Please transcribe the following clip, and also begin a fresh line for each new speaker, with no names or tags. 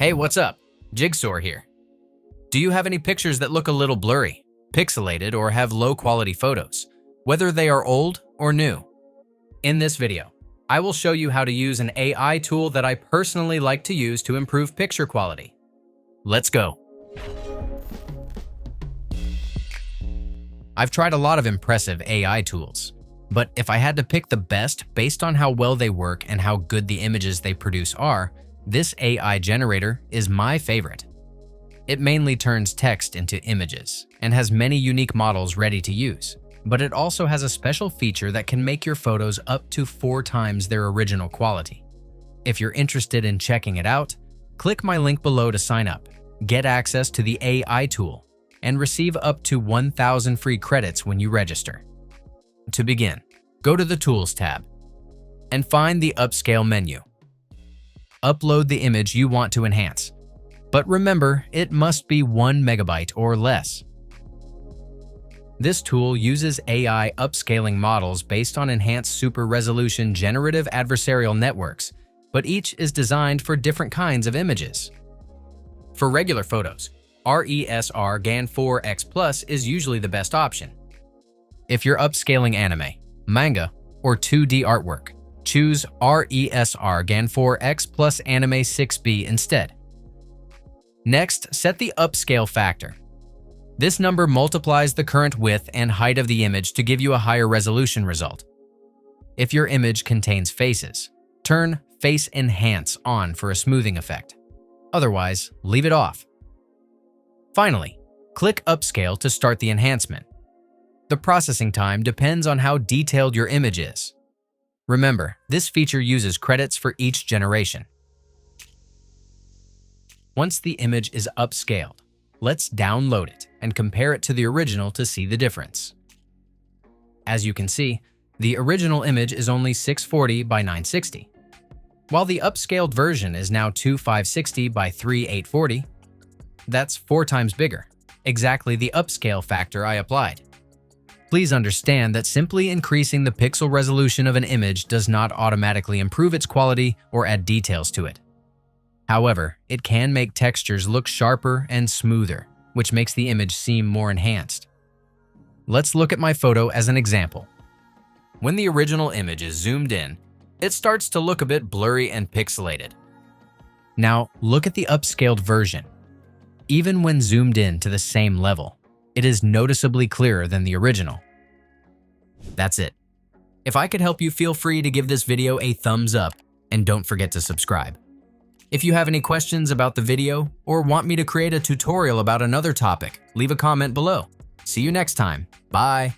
Hey, what's up? Jigxor here. Do you have any pictures that look a little blurry, pixelated, or have low quality photos, whether they are old or new? In this video, I will show you how to use an AI tool that I personally like to use to improve picture quality. Let's go. I've tried a lot of impressive AI tools, but if I had to pick the best based on how well they work and how good the images they produce are, this AI generator is my favorite. It mainly turns text into images and has many unique models ready to use, but it also has a special feature that can make your photos up to 4 times their original quality. If you're interested in checking it out, click my link below to sign up, get access to the AI tool, and receive up to 1,000 free credits when you register. To begin, go to the Tools tab and find the Upscale menu. Upload the image you want to enhance, but remember, it must be 1 megabyte or less. This tool uses AI upscaling models based on enhanced super resolution generative adversarial networks, but each is designed for different kinds of images. For regular photos, RESR GAN4X Plus is usually the best option. If you're upscaling anime, manga, or 2D artwork, choose RESR GAN4X Plus Anime 6B instead. Next, set the upscale factor. This number multiplies the current width and height of the image to give you a higher resolution result. If your image contains faces, turn Face Enhance on for a smoothing effect. Otherwise, leave it off. Finally, click Upscale to start the enhancement. The processing time depends on how detailed your image is. Remember, this feature uses credits for each generation. Once the image is upscaled, let's download it and compare it to the original to see the difference. As you can see, the original image is only 640 by 960, while the upscaled version is now 2560 by 3840. That's 4 times bigger, exactly the upscale factor I applied. Please understand that simply increasing the pixel resolution of an image does not automatically improve its quality or add details to it. However, it can make textures look sharper and smoother, which makes the image seem more enhanced. Let's look at my photo as an example. When the original image is zoomed in, it starts to look a bit blurry and pixelated. Now, look at the upscaled version. Even when zoomed in to the same level, it is noticeably clearer than the original. That's it. If I could help you, feel free to give this video a thumbs up and don't forget to subscribe. If you have any questions about the video or want me to create a tutorial about another topic, leave a comment below. See you next time. Bye.